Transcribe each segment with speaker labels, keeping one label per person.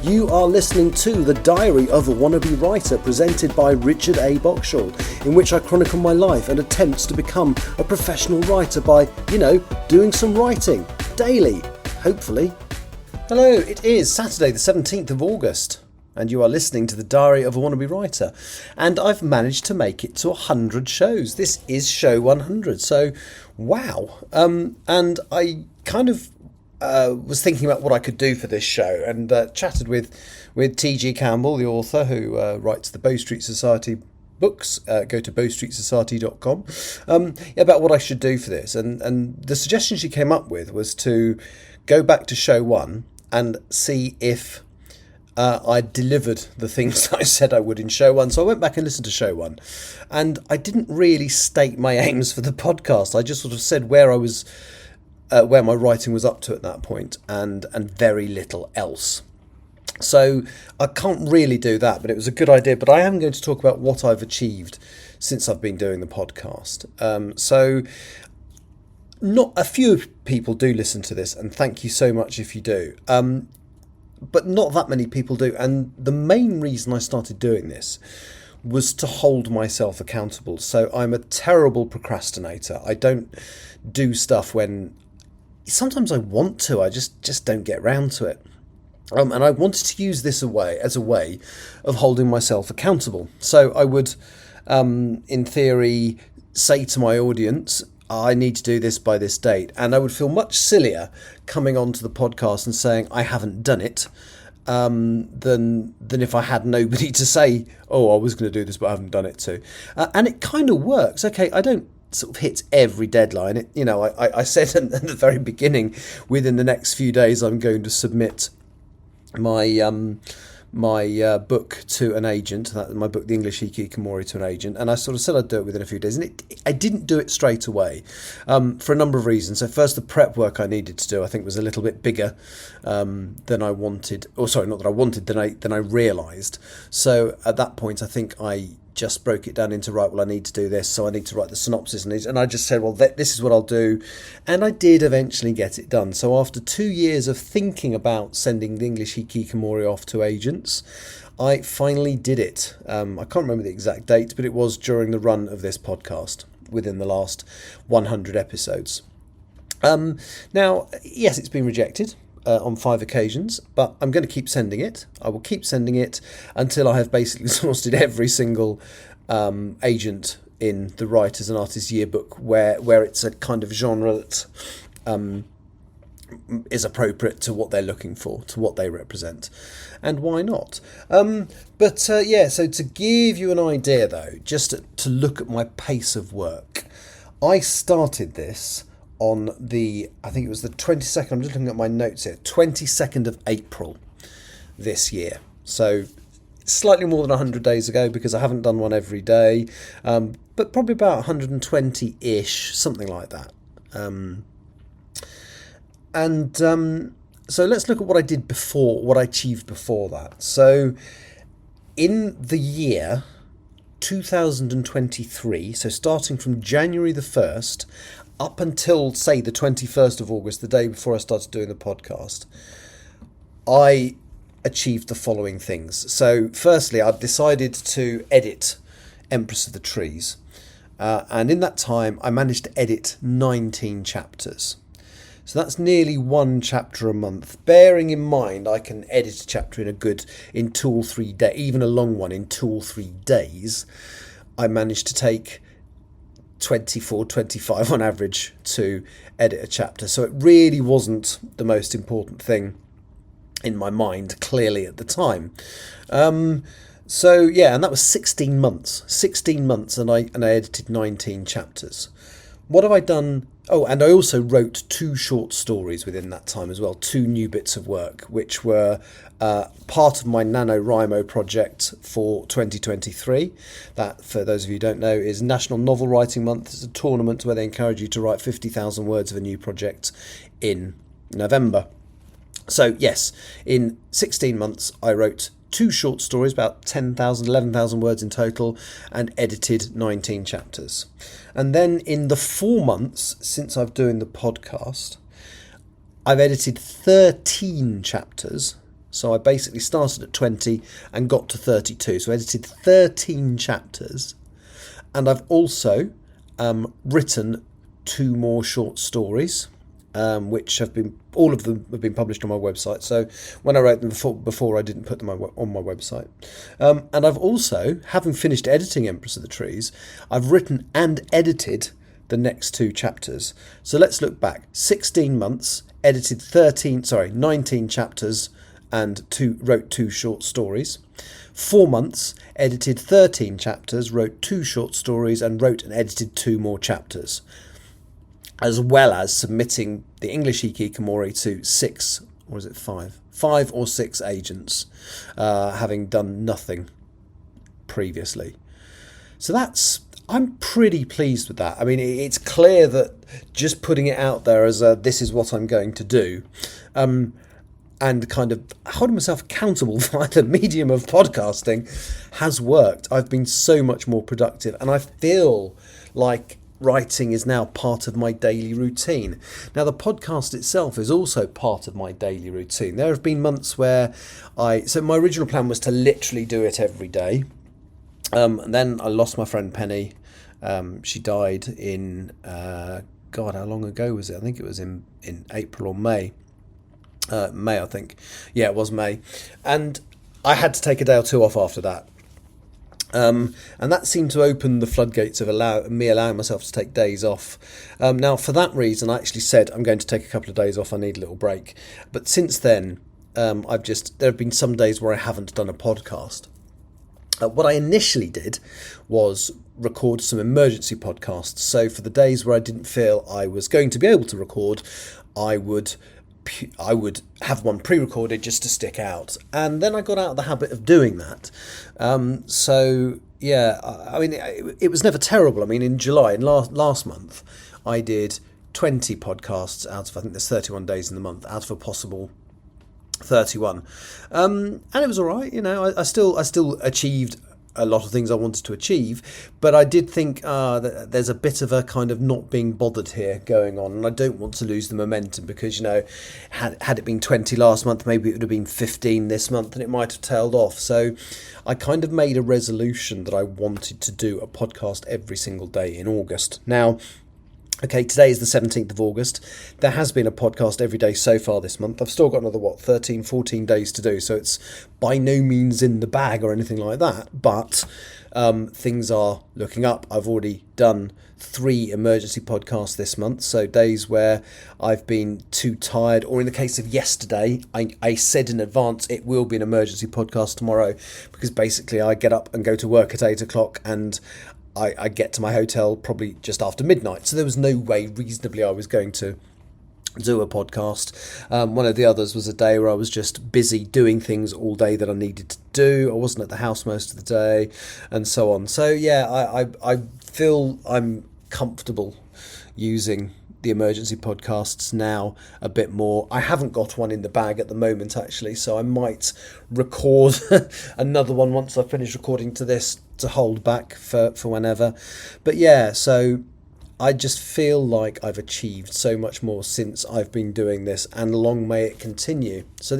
Speaker 1: You are listening to The Diary of a Wannabe Writer, presented by Richard A. Boxshall, in which I chronicle my life and attempts to become a professional writer by, doing some writing, daily, hopefully. Hello, it is Saturday the 17th of August, and you are listening to The Diary of a Wannabe Writer, and I've managed to make it to 100 shows. This is show 100, so wow. And I kind of was thinking about what I could do for this show, and chatted with T.G. Campbell, the author who writes the Bow Street Society books. Go to bowstreetsociety.com, about what I should do for this. And the suggestion she came up with was to go back to show one and see if I delivered the things I said I would in show one. So I went back and listened to show one, and I didn't really state my aims for the podcast. I just sort of said where I was, where my writing was up to at that point, and very little else. So I can't really do that, but it was a good idea. But I am going to talk about what I've achieved since I've been doing the podcast. So not a few people do listen to this, and thank you so much if you do. But not that many people do. And the main reason I started doing this was to hold myself accountable. So I'm a terrible procrastinator. I don't do stuff when sometimes I want to, I just don't get round to it. And I wanted to use this as a way of holding myself accountable. So I would, in theory, say to my audience, I need to do this by this date. And I would feel much sillier coming onto the podcast and saying I haven't done it, than if I had nobody to say, oh, I was going to do this, but I haven't done it to. And it kind of works. Okay, I don't sort of hit every deadline. I said at the very beginning, within the next few days, I'm going to submit my book to an agent, my book, The English Hikikomori, to an agent, and I sort of said I'd do it within a few days, and I didn't do it straight away, for a number of reasons. So first, the prep work I needed to do, I think, was a little bit bigger than I wanted, or sorry, not that I wanted, than I realised. So at that point, I think I just broke it down into, right, well, I need to do this, so I need to write the synopsis, and I just said, well, this is what I'll do, and I did eventually get it done. So after 2 years of thinking about sending The English Hikikomori off to agents, I finally did it. I can't remember the exact date, but it was during the run of this podcast, within the last 100 episodes. Now, yes, it's been rejected on 5 occasions, but I'm going to keep sending it. I will keep sending it until I have basically exhausted every single agent in the Writers and Artists Yearbook where it's a kind of genre that is appropriate to what they're looking for, to what they represent, and why not? So to give you an idea, though, just to look at my pace of work, I started this on I think it was the 22nd, I'm just looking at my notes here, 22nd of April this year. So slightly more than 100 days ago, because I haven't done one every day, but probably about 120-ish, something like that. So let's look at what I did before, what I achieved before that. So in the year 2023, so starting from January the 1st, up until, say, the 21st of August, the day before I started doing the podcast, I achieved the following things. So, firstly, I've decided to edit Empress of the Trees. And in that time, I managed to edit 19 chapters. So that's nearly one chapter a month. Bearing in mind, I can edit a chapter in 2 or 3 days, even a long one in 2 or 3 days. I managed to take 24, 25 on average to edit a chapter. So it really wasn't the most important thing in my mind, clearly, at the time. And that was 16 months, and I edited 19 chapters. What have I done? Oh, and I also wrote 2 short stories within that time as well, 2 new bits of work, which were part of my NaNoWriMo project for 2023. That, for those of you who don't know, is National Novel Writing Month. It's a tournament where they encourage you to write 50,000 words of a new project in November. So, yes, in 16 months, I wrote 2 short stories, about 10,000, 11,000 words in total, and edited 19 chapters. And then in the 4 months since I've doing the podcast, I've edited 13 chapters So I basically started at 20 and got to 32. So I edited 13 chapters. And I've also written 2 more short stories, which have been, all of them have been published on my website. So when I wrote them before I didn't put them on my website. And I've also, having finished editing Empress of the Trees, I've written and edited the next 2 chapters. So let's look back. 16 months, edited 19 chapters, and wrote 2 short stories. 4 months, edited 13 chapters, wrote 2 short stories, and wrote and edited 2 more chapters, as well as submitting the English Hikikomori to 6, or is it 5? 5 or 6 agents, having done nothing previously. So I'm pretty pleased with that. I mean, it's clear that just putting it out there as this is what I'm going to do, and kind of holding myself accountable via the medium of podcasting has worked. I've been so much more productive, and I feel like writing is now part of my daily routine. Now, the podcast itself is also part of my daily routine. There have been months where so my original plan was to literally do it every day. And then I lost my friend Penny. She died in, God, how long ago was it? I think it was in April or May. May, I think. Yeah, it was May. And I had to take a day or 2 off after that. And that seemed to open the floodgates of allowing myself to take days off. Now, for that reason, I actually said I'm going to take a couple of days off. I need a little break. But since then, there have been some days where I haven't done a podcast. What I initially did was record some emergency podcasts. So for the days where I didn't feel I was going to be able to record, I would have one pre-recorded just to stick out, and then I got out of the habit of doing that. So yeah, I mean, it was never terrible. I mean, in July, in last month, I did 20 podcasts out of, I think there's 31 days in the month, out of a possible 31, and it was all right. You know, I still achieved a lot of things I wanted to achieve, but I did think that there's a bit of a kind of not being bothered here going on, and I don't want to lose the momentum, because, you know, had it been 20 last month, maybe it would have been 15 this month, and it might have tailed off. So I kind of made a resolution that I wanted to do a podcast every single day in August. Now, okay, today is the 17th of August. There has been a podcast every day so far this month. I've still got another, 13, 14 days to do. So it's by no means in the bag or anything like that. But things are looking up. I've already done 3 emergency podcasts this month. So days where I've been too tired, or in the case of yesterday, I said in advance it will be an emergency podcast tomorrow, because basically I get up and go to work at 8 o'clock, and I get to my hotel probably just after midnight. So there was no way reasonably I was going to do a podcast. One of the others was a day where I was just busy doing things all day that I needed to do. I wasn't at the house most of the day, and so on. So yeah, I feel I'm comfortable using the emergency podcasts now a bit more. I haven't got one in the bag at the moment, actually, so I might record another one once I finish recording to this, to hold back for whenever. But yeah, so I just feel like I've achieved so much more since I've been doing this, and long may it continue. So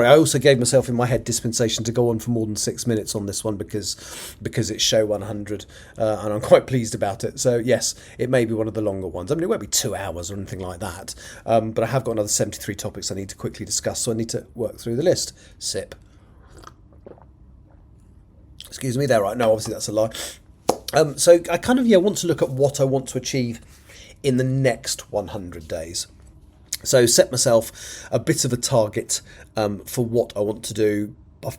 Speaker 1: I also gave myself in my head dispensation to go on for more than 6 minutes on this one, because it's show 100, and I'm quite pleased about it. So yes, it may be one of the longer ones. I mean, it won't be 2 hours or anything like that, but I have got another 73 topics I need to quickly discuss, so I need to work through the list. Sip. Excuse me there, right? No, obviously that's a lie. So I kind of want to look at what I want to achieve in the next 100 days. So set myself a bit of a target for what I want to do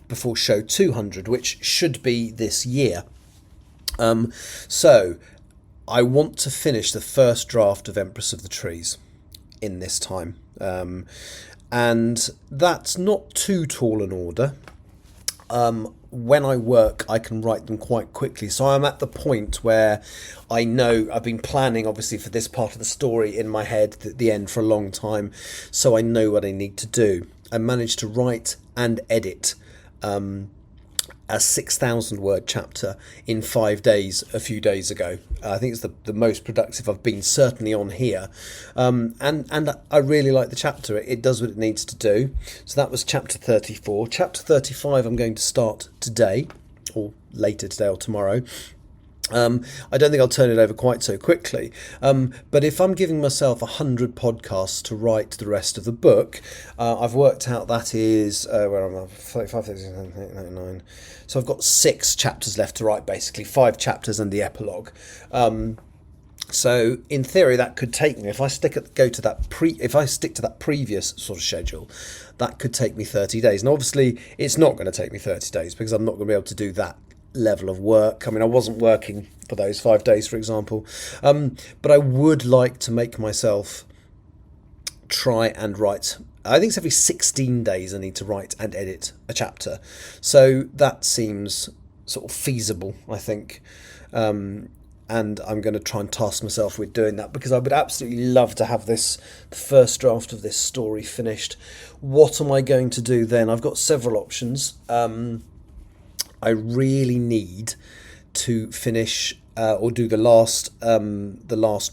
Speaker 1: before show 200, which should be this year. So I want to finish the first draft of Empress of the Trees in this time. And that's not too tall an order. When I work, I can write them quite quickly. So I'm at the point where I know I've been planning, obviously, for this part of the story in my head at the end for a long time. So I know what I need to do. I managed to write and edit a 6,000 word chapter in 5 days a few days ago. I think it's the most productive I've been, certainly on here. And I really like the chapter. It does what it needs to do. So that was chapter 34. Chapter 35 I'm going to start today, or later today or tomorrow. I don't think I'll turn it over quite so quickly. But if I'm giving myself 100 podcasts to write the rest of the book, I've worked out that is, where am I? 35, 36, 39. So I've got 6 chapters left to write, basically 5 chapters and the epilogue. So in theory, that could take me, if I stick to that previous sort of schedule, that could take me 30 days. And obviously, it's not going to take me 30 days because I'm not going to be able to do that level of work. I mean, I wasn't working for those 5 days, for example, but I would like to make myself try and write. I think it's every 16 days I need to write and edit a chapter, so that seems sort of feasible, I think, and I'm going to try and task myself with doing that, because I would absolutely love to have the first draft of this story finished. What am I going to do then? I've got several options. I really need to finish or do the last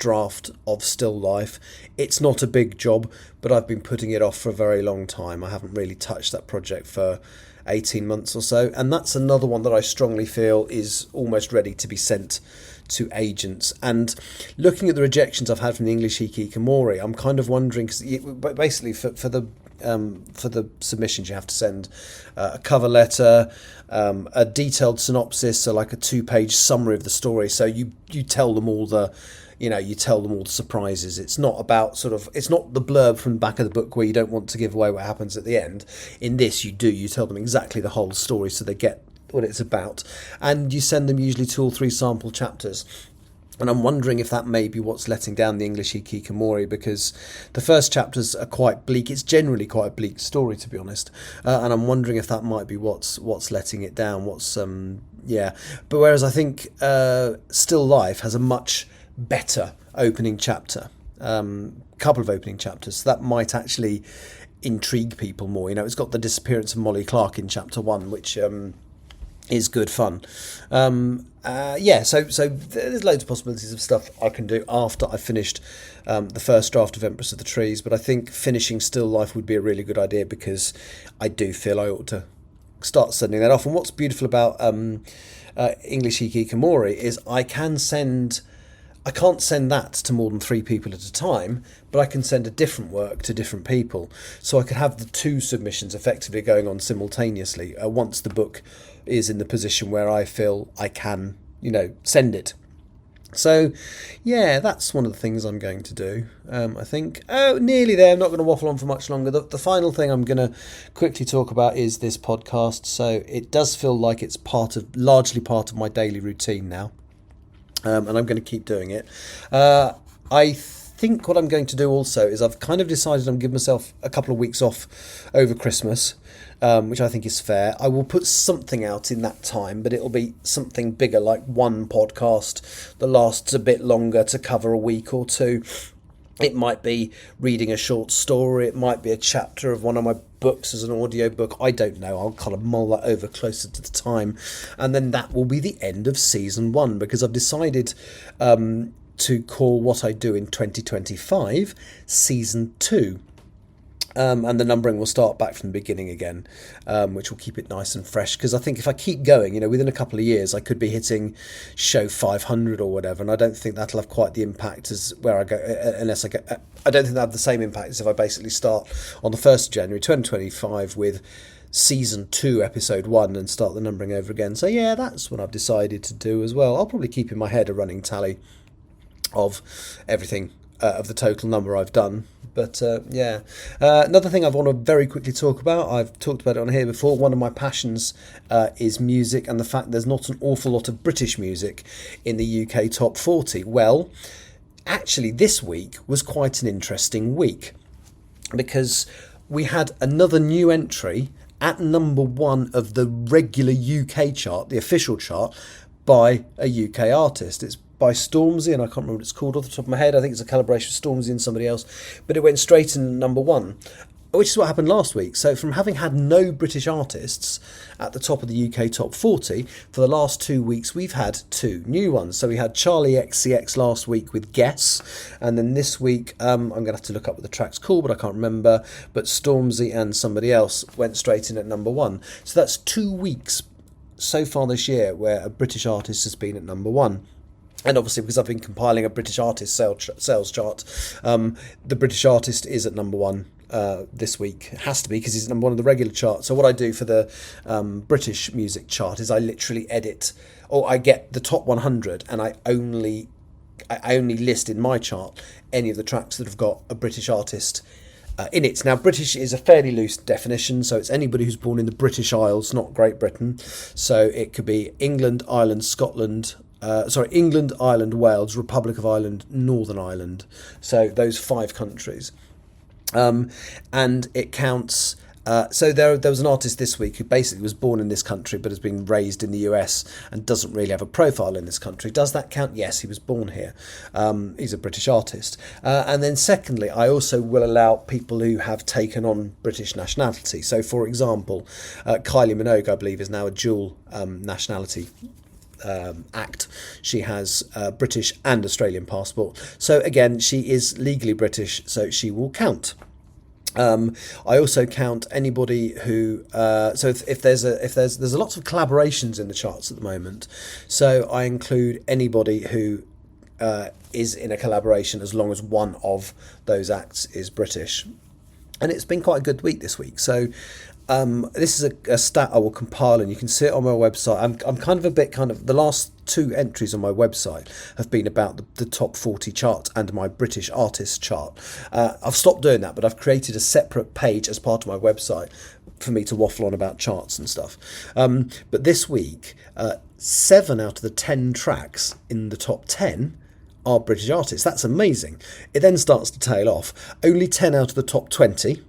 Speaker 1: draft of Still Life. It's not a big job, but I've been putting it off for a very long time. I haven't really touched that project for 18 months or so, and that's another one that I strongly feel is almost ready to be sent to agents. And looking at the rejections I've had from the English Hikikomori, I'm kind of wondering, because basically for the submissions you have to send a cover letter, a detailed synopsis, so like a 2-page summary of the story, so you tell them all the surprises. It's not about it's not the blurb from the back of the book where you don't want to give away what happens at the end. In this you tell them exactly the whole story so they get what it's about, and you send them usually 2 or 3 sample chapters. And I'm wondering if that may be what's letting down the English Hikikomori, because the first chapters are quite bleak. It's generally quite a bleak story, to be honest. And I'm wondering if that might be what's letting it down. But whereas I think Still Life has a much better opening chapter, couple of opening chapters, so that might actually intrigue people more. It's got the disappearance of Molly Clark in chapter 1, which is good fun. So there's loads of possibilities of stuff I can do after I've finished the first draft of Empress of the Trees, but I think finishing Still Life would be a really good idea, because I do feel I ought to start sending that off. And what's beautiful about English Hikikomori is I can't send that to more than 3 people at a time, but I can send a different work to different people. So I could have the 2 submissions effectively going on simultaneously once the book is in the position where I feel I can, send it. So, yeah, that's one of the things I'm going to do, I think. Oh, nearly there. I'm not going to waffle on for much longer. The final thing I'm going to quickly talk about is this podcast. So it does feel like it's largely part of my daily routine now. And I'm going to keep doing it. I think what I'm going to do also is I've kind of decided I'm giving myself a couple of weeks off over Christmas, which I think is fair. I will put something out in that time, but it'll be something bigger, like one podcast that lasts a bit longer to cover a week or 2. It might be reading a short story. It might be a chapter of one of my books as an audiobook. I don't know. I'll kind of mull that over closer to the time. And then that will be the end of season 1, because I've decided to call what I do in 2025 season 2. And the numbering will start back from the beginning again, which will keep it nice and fresh. Because I think if I keep going, within a couple of years, I could be hitting show 500 or whatever, and I don't think that'll have quite the impact as where I go, unless I go. I don't think that'll have the same impact as if I basically start on the 1st of January 2025 with season 2, episode 1, and start the numbering over again. So yeah, that's what I've decided to do as well. I'll probably keep in my head a running tally of everything, of the total number I've done. But another thing I want to very quickly talk about, I've talked about it on here before, one of my passions is music, and the fact there's not an awful lot of British music in the UK top 40. Well, actually this week was quite an interesting week, because we had another new entry at number 1 of the regular UK chart, the official chart, by a UK artist. It's by Stormzy, and I can't remember what it's called off the top of my head. I think it's a collaboration with Stormzy and somebody else, but it went straight in number 1. which is what happened last week. So from having had no British artists at the top of the UK Top 40, for the last 2 weeks we've had 2 new ones. So we had Charlie XCX last week with Guess, and then this week, I'm going to have to look up what the track's called, but I can't remember, but Stormzy and somebody else went straight in at number 1. So that's 2 weeks so far this year where a British artist has been at number 1. And obviously, because I've been compiling a British artist sales chart, the British artist is at number 1 this week. It has to be, because he's number 1 on the regular chart. So what I do for the British music chart is I literally edit, or I get the top 100, and I only list in my chart any of the tracks that have got a British artist in it. Now, British is a fairly loose definition, so it's anybody who's born in the British Isles, not Great Britain. So it could be England, Ireland, Scotland. England, Ireland, Wales, Republic of Ireland, Northern Ireland. So those 5 countries. And it counts... So there was an artist this week who basically was born in this country but has been raised in the US and doesn't really have a profile in this country. Does that count? Yes, he was born here. He's a British artist. And then secondly, I also will allow people who have taken on British nationality. So, for example, Kylie Minogue, I believe, is now a dual nationality act. She has a British and Australian passport. So again, she is legally British, so she will count. I also count anybody who so if there's lots of collaborations in the charts at the moment, so I include anybody who is in a collaboration as long as one of those acts is British. And it's been quite a good week this week. So this is a stat I will compile, and you can see it on my website. I'm the last 2 entries on my website have been about the top 40 chart and my British artist chart. I've stopped doing that, but I've created a separate page as part of my website for me to waffle on about charts and stuff. But this week, 7 out of the 10 tracks in the top 10 are British artists. That's amazing. It then starts to tail off. Only 10 out of the top 20,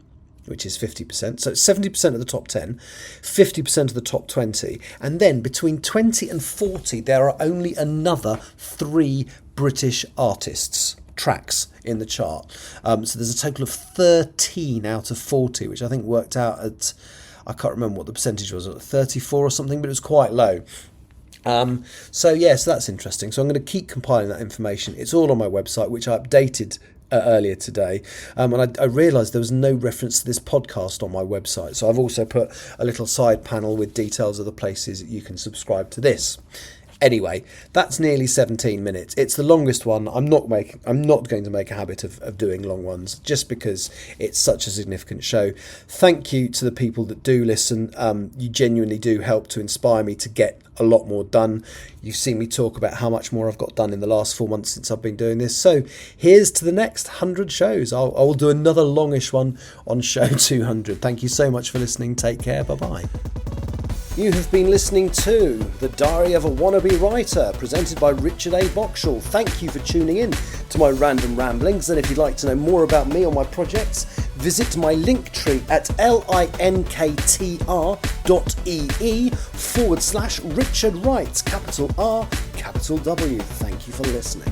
Speaker 1: which is 50%. So it's 70% of the top 10, 50% of the top 20. And then between 20 and 40, there are only another 3 British artists tracks in the chart. So there's a total of 13 out of 40, which I think worked out at, I can't remember what the percentage was, 34 or something, but it was quite low. So that's interesting. So I'm going to keep compiling that information. It's all on my website, which I updated earlier today, and I realised there was no reference to this podcast on my website, so I've also put a little side panel with details of the places that you can subscribe to this. Anyway, that's nearly 17 minutes. It's the longest one. I'm not going to make a habit of doing long ones, just because it's such a significant show. Thank you to the people that do listen. You genuinely do help to inspire me to get a lot more done. You've seen me talk about how much more I've got done in the last 4 months since I've been doing this. So here's to the next 100 shows. I will do another longish one on show 200. Thank you so much for listening. Take care. Bye-bye. You have been listening to The Diary of a Wannabe Writer, presented by Richard A. Boxall. Thank you for tuning in to my random ramblings, and if you'd like to know more about me or my projects, visit my Linktree at linktr.ee/Richard Wright, capital R, capital W. Thank you for listening.